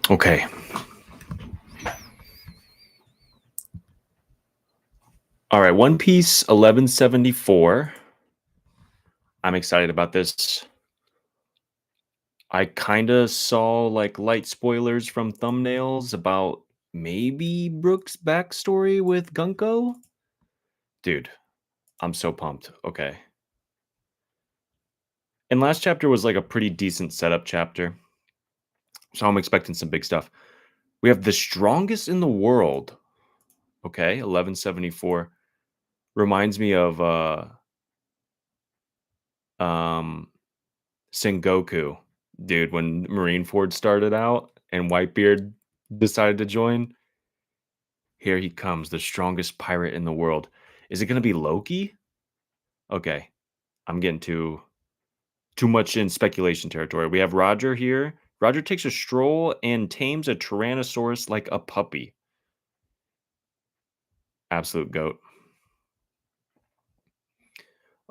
Okay. All right. One Piece 1174. I'm excited about this. I kind of saw like light spoilers from thumbnails about maybe Brooke's backstory with Gunko. Dude, I'm so pumped. Okay. And last chapter was like a pretty decent setup chapter. So I'm expecting some big stuff. We have the strongest in the world. Okay, 1174 reminds me of um Sengoku, dude, when Marineford started out and Whitebeard decided to join. Here he comes, the strongest pirate in the world. Is it going to be Loki? Okay, I'm getting too much in speculation territory. We have Roger here. Roger takes a stroll and tames a Tyrannosaurus like a puppy. Absolute goat.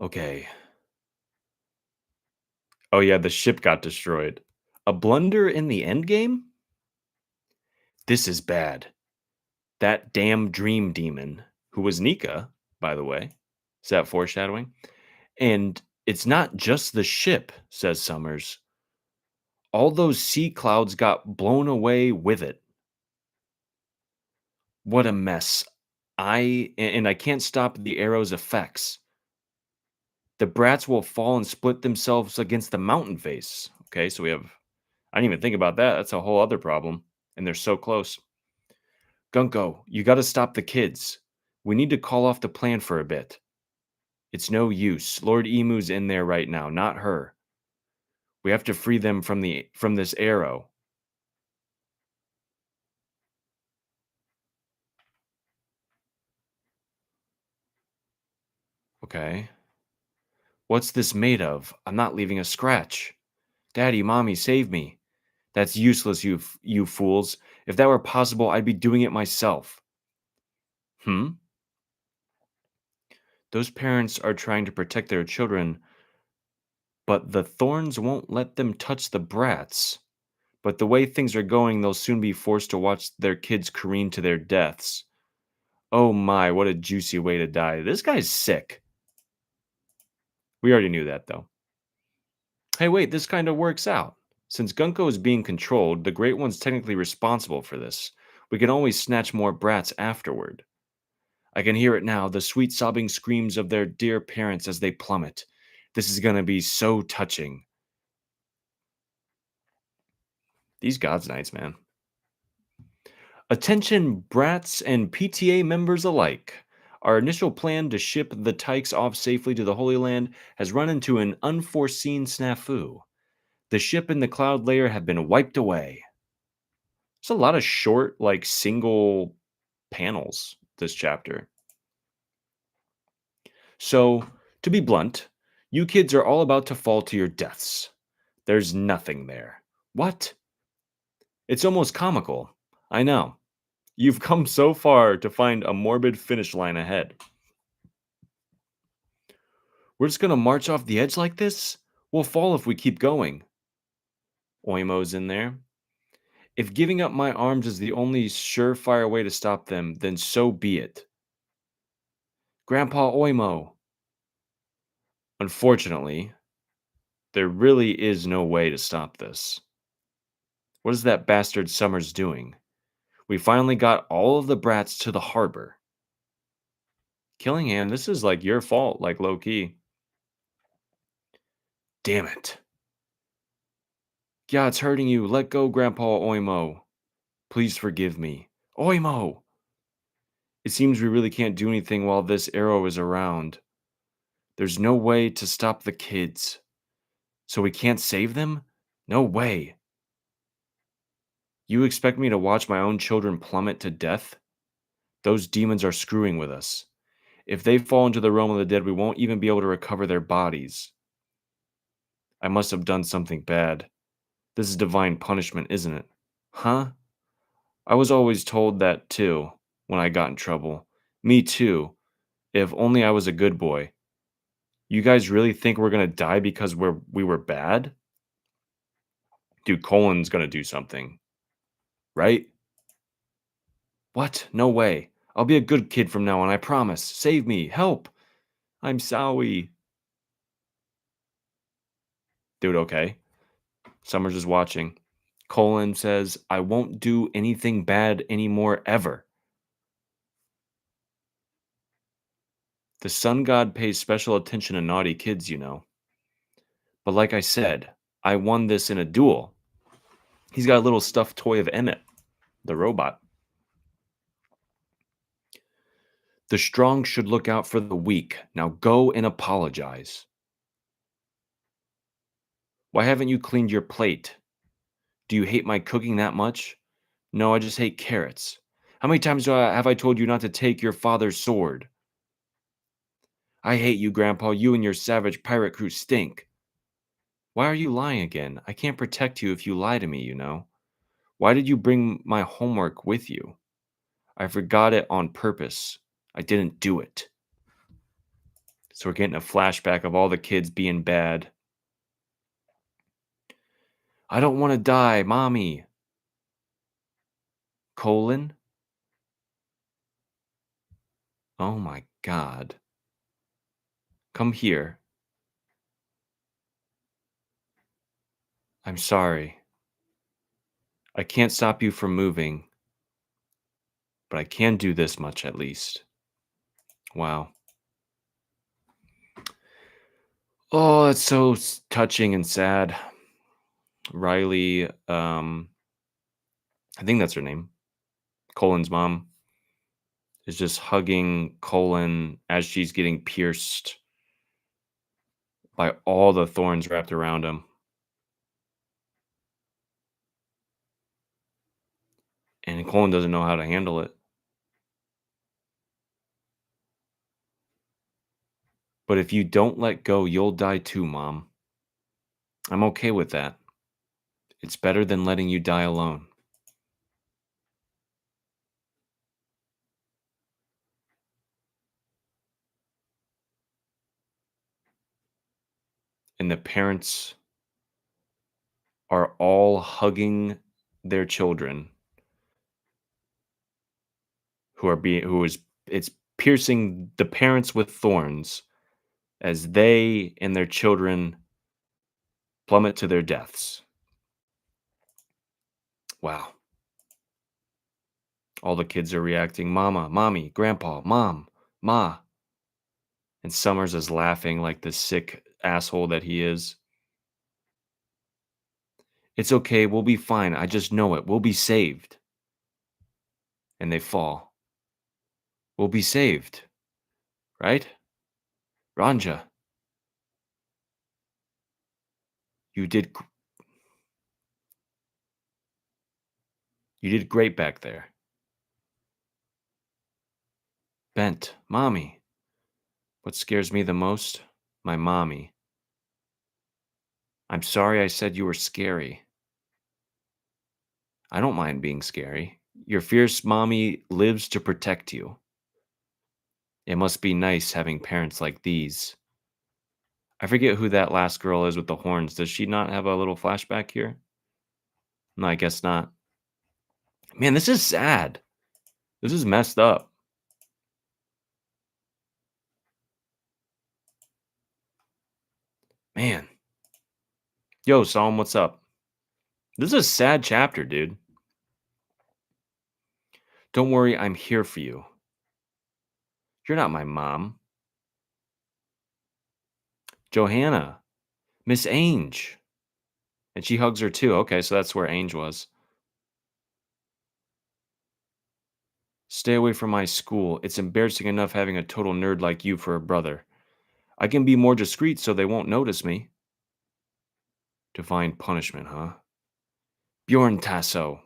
Okay. Oh yeah, the ship got destroyed. A blunder in the end game? This is bad. That damn dream demon, who was Nika, by the way. Is that foreshadowing? And it's not just the ship, says Summers. All those sea clouds got blown away with it. What a mess. I can't stop the arrow's effects. The brats will fall and split themselves against the mountain face. Okay, so we have I didn't even think about that. That's a whole other problem. And they're so close. Gunko, you gotta stop the kids. We need to call off the plan for a bit. It's no use. Lord Emu's in there right now, not her. We have to free them from this arrow. Okay. What's this made of? I'm not leaving a scratch. Daddy, Mommy, save me. That's useless, you fools. If that were possible, I'd be doing it myself. Hmm? Those parents are trying to protect their children, but the thorns won't let them touch the brats. But the way things are going, they'll soon be forced to watch their kids careen to their deaths. Oh my, what a juicy way to die. This guy's sick. We already knew that, though. Hey, wait, this kind of works out. Since Gunko is being controlled, the Great One's technically responsible for this. We can always snatch more brats afterward. I can hear it now, the sweet sobbing screams of their dear parents as they plummet. This is going to be so touching. These God's Knights, man. Attention, brats and PTA members alike. Our initial plan to ship the Tykes off safely to the Holy Land has run into an unforeseen snafu. The ship and the cloud layer have been wiped away. There's a lot of short, like single panels this chapter. So, to be blunt, you kids are all about to fall to your deaths. There's nothing there. What? It's almost comical. I know. You've come so far to find a morbid finish line ahead. We're just gonna march off the edge like this? We'll fall if we keep going. Oimo's in there. If giving up my arms is the only surefire way to stop them, then so be it. Grandpa Oimo. Unfortunately, there really is no way to stop this. What is that bastard Summers doing? We finally got all of the brats to the harbor. Killingham, this is like your fault, like low key. Damn it. Yeah, it's hurting you. Let go, Grandpa Oimo. Please forgive me. Oimo! It seems we really can't do anything while this arrow is around. There's no way to stop the kids. So we can't save them? No way. You expect me to watch my own children plummet to death? Those demons are screwing with us. If they fall into the realm of the dead, we won't even be able to recover their bodies. I must have done something bad. This is divine punishment, isn't it? Huh? I was always told that too when I got in trouble. Me too. If only I was a good boy. You guys really think we're gonna die because we were bad? Dude, Colin's gonna do something, right? What? No way. I'll be a good kid from now on, I promise. Save me. Help. I'm sorry. Dude, okay. Summers is watching. Colin says, I won't do anything bad anymore ever. The sun god pays special attention to naughty kids, you know. But like I said, I won this in a duel. He's got a little stuffed toy of Emmett, the robot. The strong should look out for the weak. Now go and apologize. Why haven't you cleaned your plate? Do you hate my cooking that much? No, I just hate carrots. How many times have I told you not to take your father's sword? I hate you, Grandpa. You and your savage pirate crew stink. Why are you lying again? I can't protect you if you lie to me, you know. Why did you bring my homework with you? I forgot it on purpose. I didn't do it. So we're getting a flashback of all the kids being bad. I don't want to die, Mommy. Colon? Oh my God. Come here. I'm sorry. I can't stop you from moving, but I can do this much at least. Wow. Oh, it's so touching and sad. Riley, I think that's her name. Colin's mom is just hugging Colin as she's getting pierced by all the thorns wrapped around him. And Colin doesn't know how to handle it. But if you don't let go, you'll die too, Mom. I'm okay with that. It's better than letting you die alone. And the parents are all hugging their children who is it's piercing the parents with thorns as they and their children plummet to their deaths. Wow. All the kids are reacting, "Mama, mommy, grandpa, mom, ma." And Summers is laughing like the sick asshole that he is. "It's okay, we'll be fine. I just know it. We'll be saved." And they fall. "We'll be saved, right? Ranja, you did you did great back there." Bent, "Mommy." What scares me the most? My mommy. "I'm sorry I said you were scary." "I don't mind being scary. Your fierce mommy lives to protect you. It must be nice having parents like these." I forget who that last girl is with the horns. Does she not have a little flashback here? No, I guess not. Man, this is sad. This is messed up. Man. Yo, Psalm, what's up? This is a sad chapter, dude. Don't worry, I'm here for you. You're not my mom. Johanna. Miss Ange. And she hugs her too. Okay, so that's where Ange was. Stay away from my school. It's embarrassing enough having a total nerd like you for a brother. I can be more discreet so they won't notice me. Divine punishment, huh? Bjorn Tasso.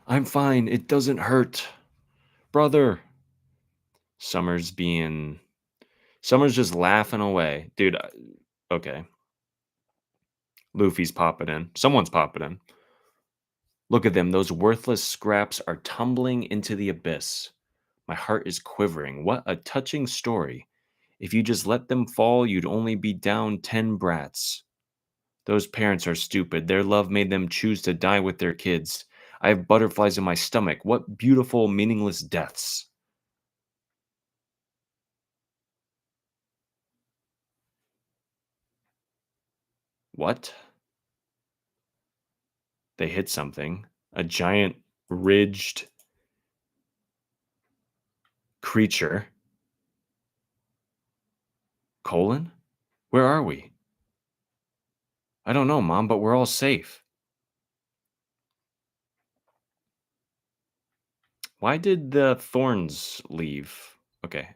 I'm fine. It doesn't hurt. Brother. Summers being. Summers just laughing away. Dude, Okay, Luffy's popping in. Someone's popping in. Look at them. Those worthless scraps are tumbling into the abyss. My heart is quivering. What a touching story. If you just let them fall, you'd only be down 10 brats. Those parents are stupid. Their love made them choose to die with their kids. I have butterflies in my stomach. What beautiful, meaningless deaths. What? They hit something. A giant, ridged creature. Colon? Where are we? I don't know, Mom, but we're all safe. Why did the thorns leave? Okay.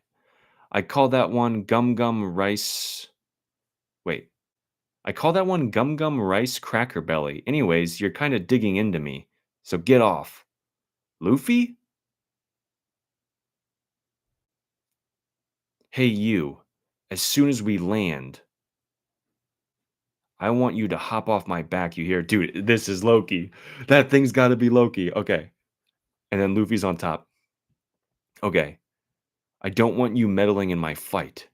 I call that one Gum Gum Rice. Wait. I call that one Gum Gum Rice Cracker Belly. Anyways, you're kind of digging into me. So get off. Luffy? Hey, you. As soon as we land, I want you to hop off my back, you hear? Dude, this is Loki. That thing's gotta be Loki. Okay. And then Luffy's on top. Okay. I don't want you meddling in my fight.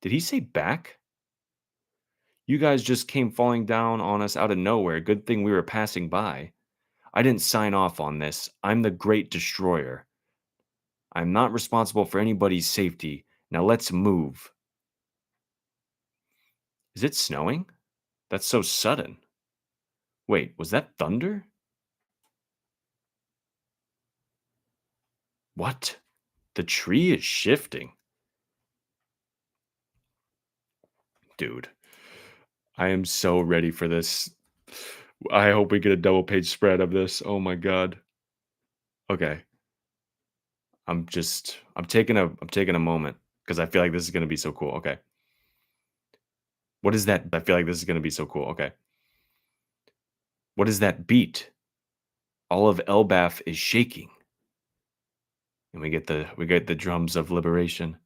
Did he say back? You guys just came falling down on us out of nowhere. Good thing we were passing by. I didn't sign off on this. I'm the Great Destroyer. I'm not responsible for anybody's safety. Now let's move. Is it snowing? That's so sudden. Wait, was that thunder? What? The tree is shifting. Dude, I am so ready for this. I hope we get a double page spread of this. Oh my god. Okay. I'm taking a moment because I feel like this is gonna be so cool. Okay. What is that? I feel like this is gonna be so cool. Okay. What is that beat? All of Elbaf is shaking. And we get the drums of liberation.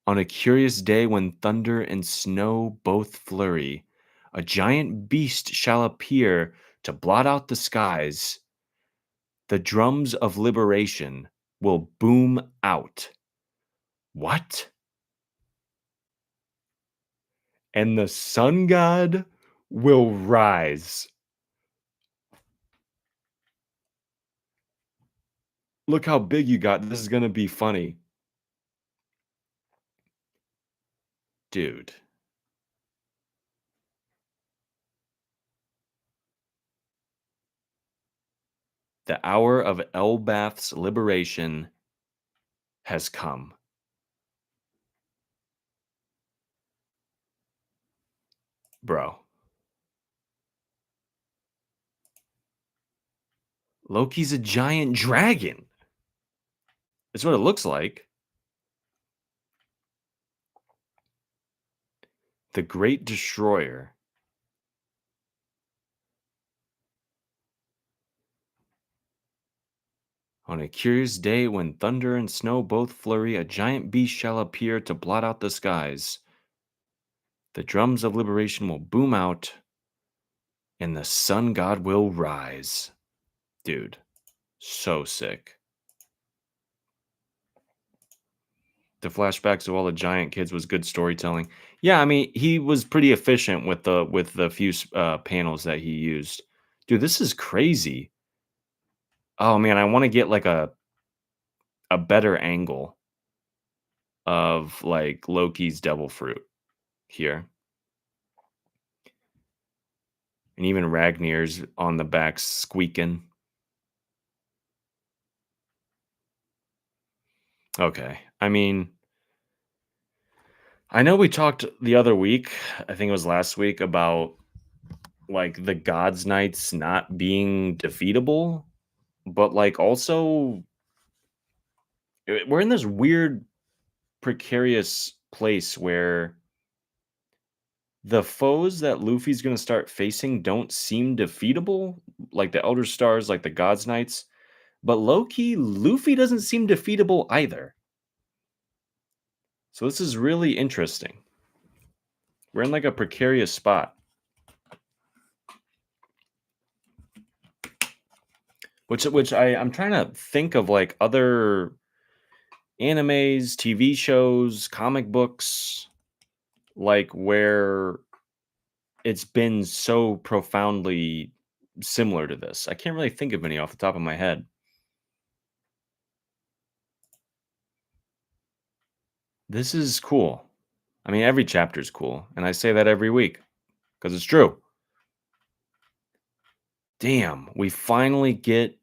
On a curious day when thunder and snow both flurry, a giant beast shall appear to blot out the skies. The drums of liberation will boom out. What? And the sun god will rise. Look how big you got. This is going to be funny. Dude, the hour of Elbath's liberation has come. Bro, Loki's a giant dragon. That's what it looks like. The Great Destroyer. On a curious day when thunder and snow both flurry, a giant beast shall appear to blot out the skies. The drums of liberation will boom out, and the sun god will rise. Dude, so sick. The flashbacks of all the giant kids was good storytelling. Yeah, I mean, he was pretty efficient with the few panels that he used. Dude, this is crazy. Oh man, I want to get like a better angle of like Loki's devil fruit here. And even Ragnir's on the back squeaking. Okay. I mean, I know we talked the other week, I think it was last week, about like the Gods Knights not being defeatable, but like also we're in this weird precarious place where the foes that Luffy's going to start facing don't seem defeatable, like the Elder Stars, like the Gods Knights, but low key Luffy doesn't seem defeatable either. So this is really interesting. We're in like a precarious spot. I'm trying to think of like other animes, TV shows, comic books, like where it's been so profoundly similar to this. I can't really think of any off the top of my head. This is cool. I mean, every chapter is cool, and I say that every week because it's true. Damn, we finally get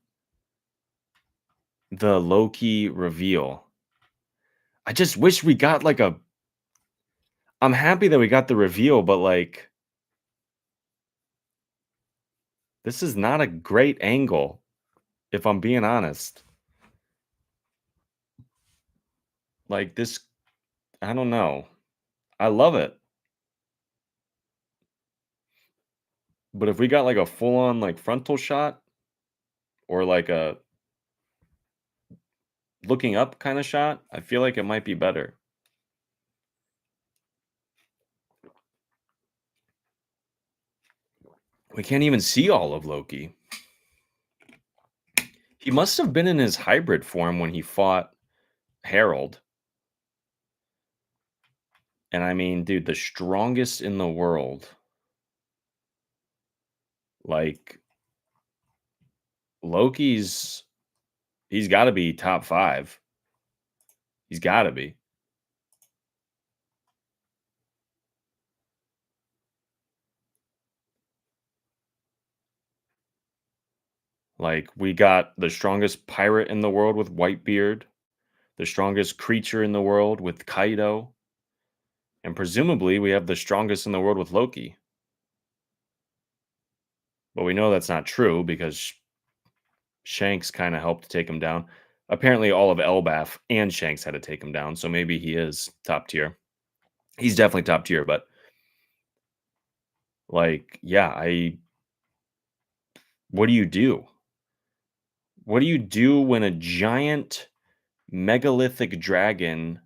the Loki reveal. I just wish we got like a. I'm happy that we got the reveal, but like, this is not a great angle, if I'm being honest. Like, this, I don't know. I love it. But if we got like a full on like frontal shot or like a looking up kind of shot, I feel like it might be better. We can't even see all of Loki. He must have been in his hybrid form when he fought Harold. And I mean, dude, the strongest in the world. Like Loki's he's got to be top 5. He's got to be. Like we got the strongest pirate in the world with Whitebeard, the strongest creature in the world with Kaido, and presumably we have the strongest in the world with Loki. But we know that's not true because Shanks kind of helped take him down. Apparently, all of Elbaf and Shanks had to take him down, so maybe he is top tier. He's definitely top tier, but like, yeah, I. What do you do? What do you do when a giant megalithic dragon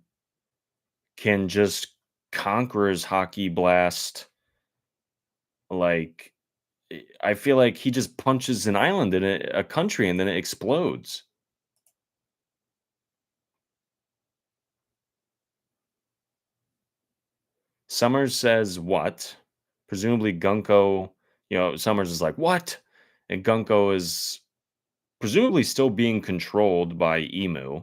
can just conqueror's hockey blast? Like, I feel like he just punches an island in a country and then it explodes. Summers says what? Presumably Gunko, Summers is like, what? And Gunko is presumably still being controlled by Emu.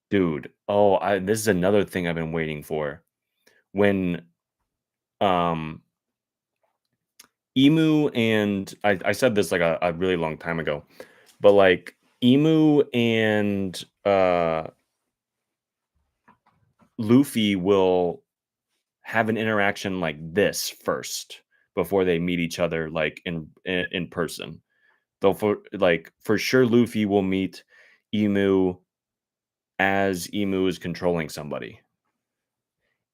Dude, this is another thing I've been waiting for. When um Emu and I said this like a really long time ago, but like Emu and Luffy will have an interaction like this first before they meet each other like in person. Though for sure Luffy will meet Emu as Emu is controlling somebody.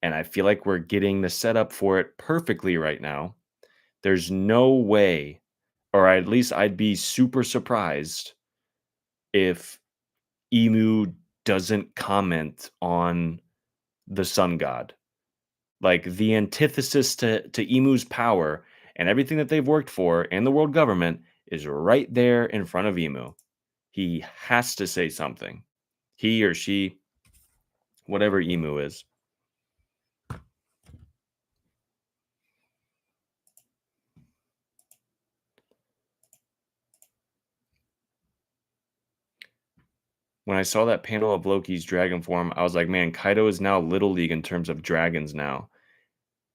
And I feel like we're getting the setup for it perfectly right now. There's no way, or at least I'd be super surprised if Emu doesn't comment on the sun god. Like the antithesis to Emu's power and everything that they've worked for and the world government is right there in front of Emu. He has to say something. He or she, whatever Emu is. When I saw that panel of Loki's dragon form, I was like, man, Kaido is now Little League in terms of dragons now.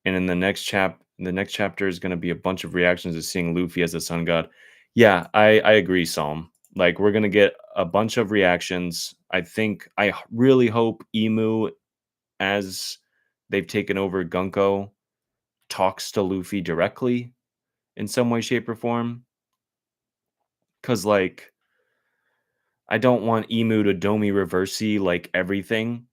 And in the next chapter is going to be a bunch of reactions to seeing Luffy as the sun god. Yeah, I agree, Psalm. Like we're going to get a bunch of reactions. I really hope Emu, as they've taken over Gunko, talks to Luffy directly in some way, shape, or form. Cause like I don't want Emu to Domi Reversi like everything,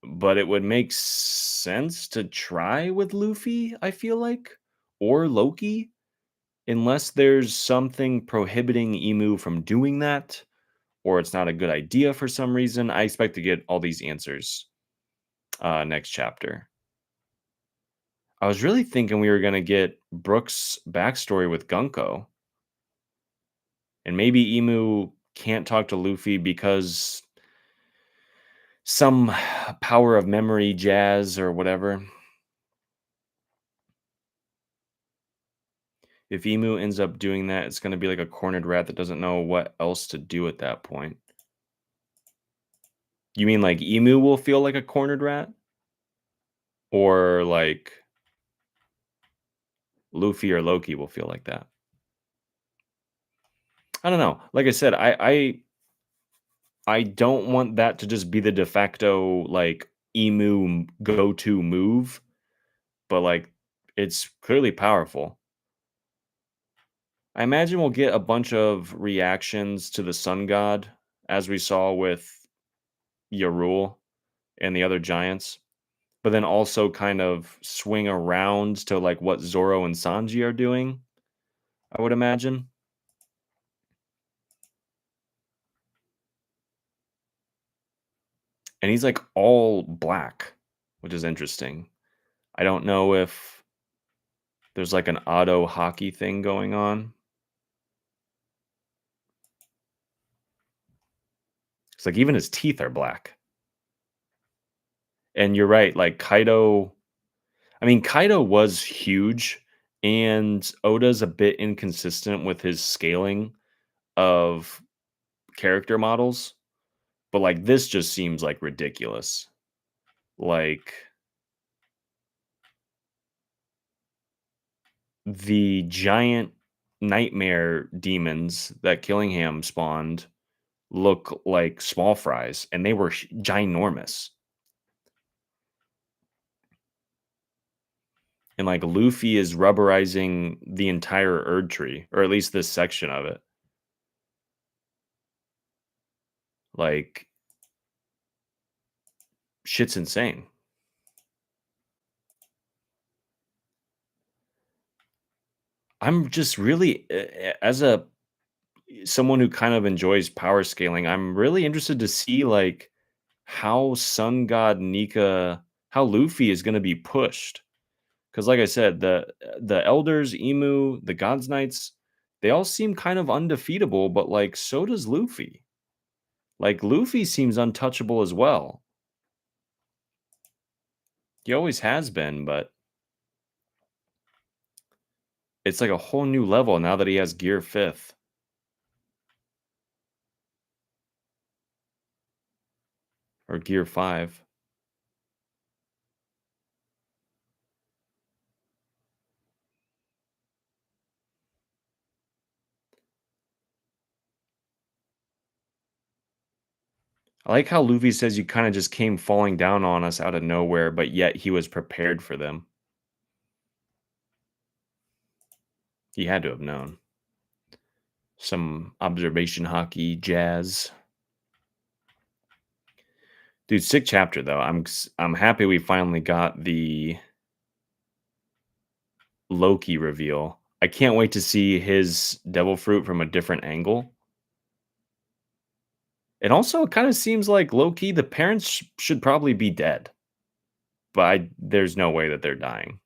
but it would make sense to try with Luffy, I feel like, or Loki, unless there's something prohibiting Emu from doing that, or it's not a good idea for some reason. I expect to get all these answers next chapter. I was really thinking we were gonna get Brooks' backstory with Gunko, and maybe Emu can't talk to Luffy because some power of memory jazz or whatever. If Emu ends up doing that, it's gonna be like a cornered rat that doesn't know what else to do at that point. You mean like Emu will feel like a cornered rat? Or like Luffy or Loki will feel like that? I don't know. Like I said, I don't want that to just be the de facto like Emu go-to move, but like it's clearly powerful. I imagine we'll get a bunch of reactions to the Sun God, as we saw with Yarul and the other giants, but then also kind of swing around to like what Zoro and Sanji are doing, I would imagine. And he's like all black, which is interesting. I don't know if there's like an auto hockey thing going on. It's like even his teeth are black. And you're right, like Kaido, I mean, Kaido was huge, and Oda's a bit inconsistent with his scaling of character models, but like this just seems like ridiculous. Like the giant nightmare demons that Killingham spawned look like small fries, and they were ginormous. And like Luffy is rubberizing the entire Erd tree, or at least this section of it. Like shit's insane. I'm just really as a someone who kind of enjoys power scaling, I'm really interested to see like how Sun God Nika, how Luffy is going to be pushed. Because, like I said, the elders, Emu, the Gods Knights, they all seem kind of undefeatable, but like so does Luffy. Like Luffy seems untouchable as well. He always has been, but it's like a whole new level now that he has Gear Fifth or Gear Five. I like how Luffy says you kind of just came falling down on us out of nowhere, but yet he was prepared for them. He had to have known. Some observation hockey jazz. Dude, sick chapter though. I'm happy we finally got the Loki reveal. I can't wait to see his devil fruit from a different angle. It also kind of seems like Loki, the parents should probably be dead, but there's no way that they're dying.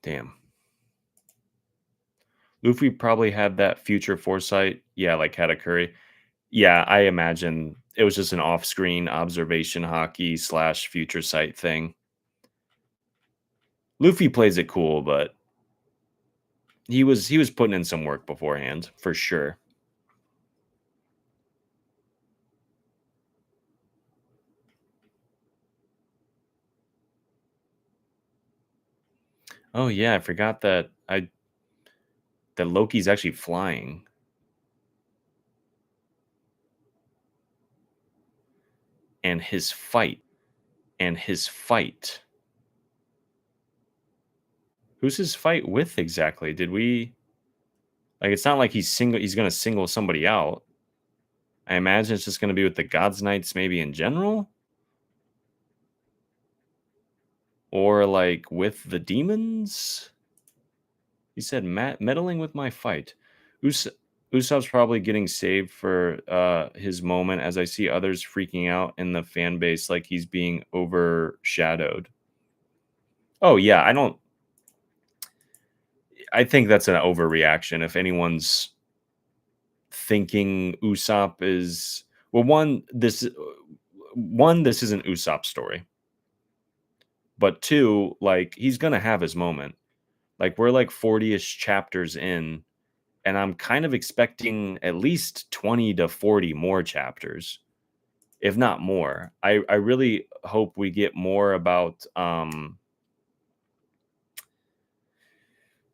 Damn. Luffy probably had that future foresight. Yeah, like Katakuri. Yeah, I imagine it was just an off-screen observation hockey slash future sight thing. Luffy plays it cool, but he was putting in some work beforehand for sure. Oh yeah, I forgot that Loki's actually flying, and his fight. Who's his fight with exactly? Did we like? It's not like he's gonna single somebody out. I imagine it's just gonna be with the Gods Knights, maybe in general. Or like with the demons? He said meddling with my fight. Us- Usopp's probably getting saved for his moment as I see others freaking out in the fan base like he's being overshadowed. Oh yeah, I think that's an overreaction. If anyone's thinking Usopp is well, one, this isn't Usopp's story. But two, like he's gonna have his moment. Like we're like 40-ish chapters in, and I'm kind of expecting at least 20 to 40 more chapters, if not more. I really hope we get more about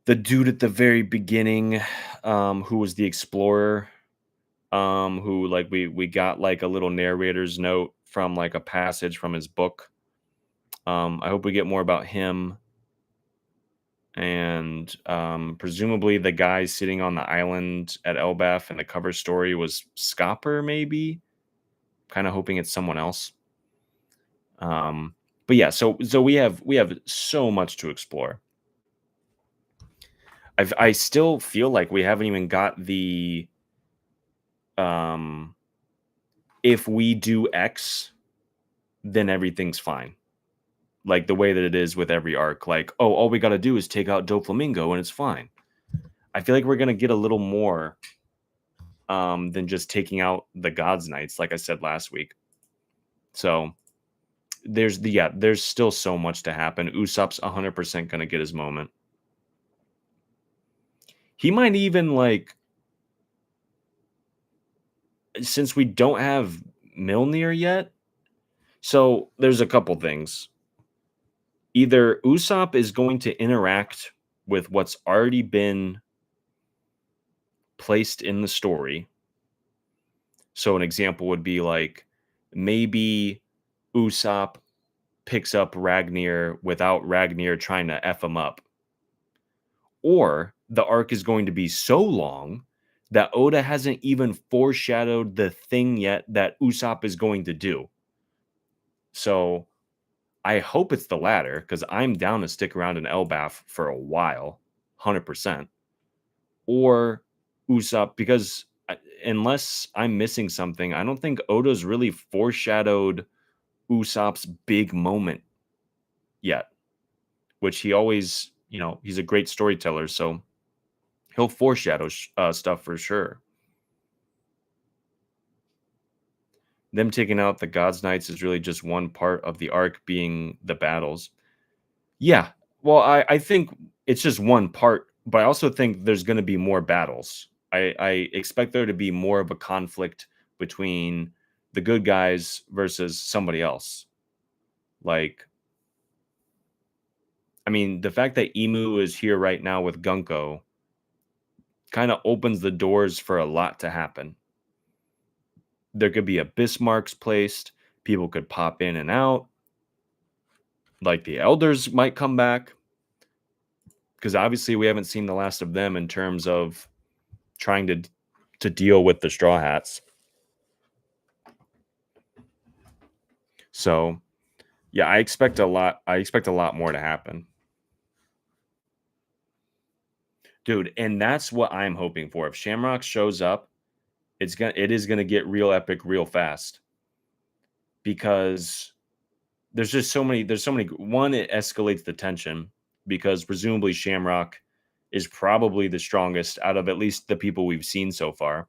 the dude at the very beginning, who was the explorer, who like we got like a little narrator's note from like a passage from his book. I hope we get more about him. And presumably the guy sitting on the island at Elbaf and the cover story was Scopper, maybe. Kind of hoping it's someone else. But yeah, so we have so much to explore. I still feel like we haven't even got the um if we do X, then everything's fine. Like the way that it is with every arc. Like, oh, all we got to do is take out Doflamingo and it's fine. I feel like we're gonna get a little more than just taking out the Gods Knights, like I said last week. So there's still so much to happen. Usopp's 100% gonna get his moment. He might even like, since we don't have Milner yet. So there's a couple things. Either Usopp is going to interact with what's already been placed in the story. So an example would be like maybe Usopp picks up Ragnar without Ragnar trying to F him up. Or the arc is going to be so long that Oda hasn't even foreshadowed the thing yet that Usopp is going to do. So I hope it's the latter because I'm down to stick around in Elbaf for a while, 100%. Or Usopp, because unless I'm missing something, I don't think Oda's really foreshadowed Usopp's big moment yet, which he always, he's a great storyteller. So he'll foreshadow stuff for sure. Them taking out the Gods Knights is really just one part of the arc being the battles. Yeah. Well, I think it's just one part, but I also think there's going to be more battles. I expect there to be more of a conflict between the good guys versus somebody else. Like, I mean, the fact that Emu is here right now with Gunko kind of opens the doors for a lot to happen. There could be a Bismarck's placed. People could pop in and out. Like the elders might come back. Because obviously we haven't seen the last of them in terms of trying to deal with the Straw Hats. So yeah, I expect a lot. I expect a lot more to happen. Dude, and that's what I'm hoping for. If Shamrock shows up, it is gonna get real epic real fast. Because there's so many. One, it escalates the tension because presumably Shamrock is probably the strongest out of at least the people we've seen so far.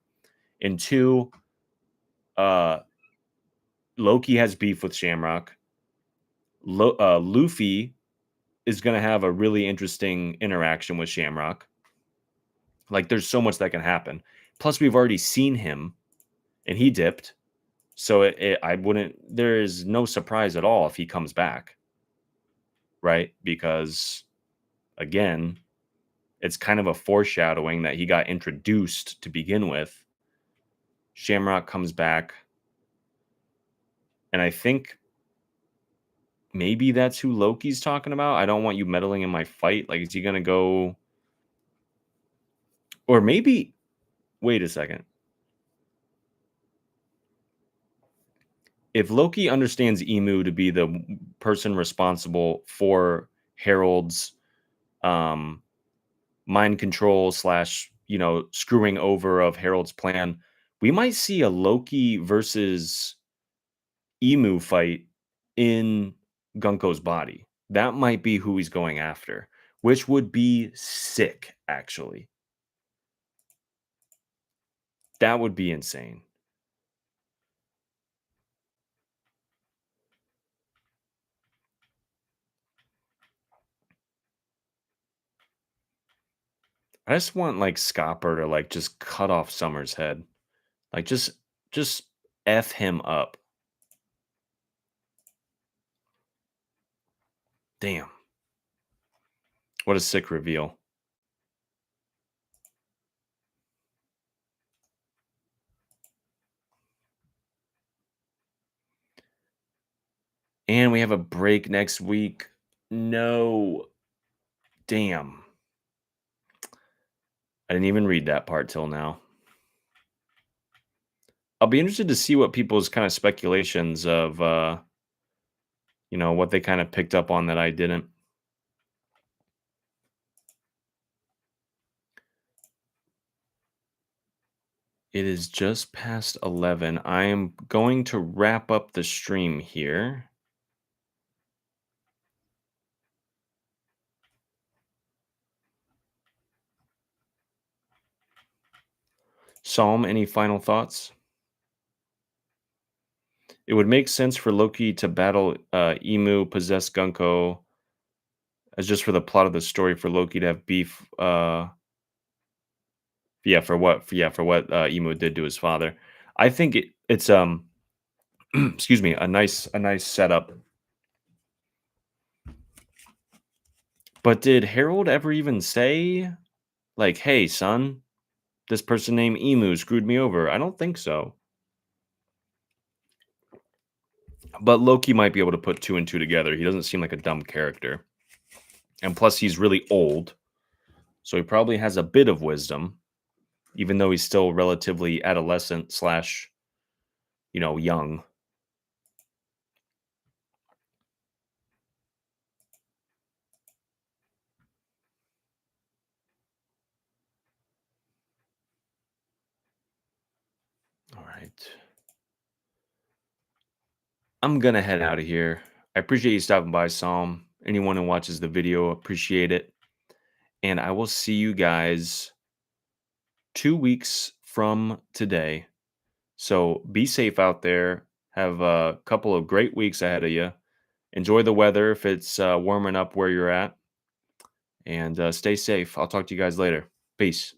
And two, uh Loki has beef with Shamrock. Luffy is going to have a really interesting interaction with Shamrock. Like, there's so much that can happen. Plus, we've already seen him, and he dipped. So I wouldn't. There is no surprise at all if he comes back, right? Because again, it's kind of a foreshadowing that he got introduced to begin with. Shamrock comes back, and I think maybe that's who Loki's talking about. I don't want you meddling in my fight. Like, is he gonna go? Or maybe, wait a second. If Loki understands Emu to be the person responsible for Harold's um, mind control slash screwing over of Harold's plan, we might see a Loki versus Emu fight in Gunko's body. That might be who he's going after, which would be sick. Actually, that would be insane. I just want like Scopper to like just cut off Summer's head. Like just F him up. Damn. What a sick reveal. And we have a break next week. No. Damn. I didn't even read that part till now. I'll be interested to see what people's kind of speculations of what they kind of picked up on that I didn't. It is just past 11. I am going to wrap up the stream here. Psalm, any final thoughts? It would make sense for Loki to battle Emu, possess Gunko, as just for the plot of the story for Loki to have beef. Yeah, for what Emu did to his father. I think it's excuse me, a nice setup. But did Harold ever even say like, "Hey, son, this person named Emu screwed me over"? I don't think so. But Loki might be able to put two and two together. He doesn't seem like a dumb character. And plus he's really old, so he probably has a bit of wisdom, even though he's still relatively adolescent slash, young. All right. I'm gonna head out of here. I appreciate you stopping by, Psalm. Anyone who watches the video, appreciate it. And I will see you guys 2 weeks from today. So be safe out there. Have a couple of great weeks ahead of you. Enjoy the weather if it's warming up where you're at. And stay safe. I'll talk to you guys later. Peace.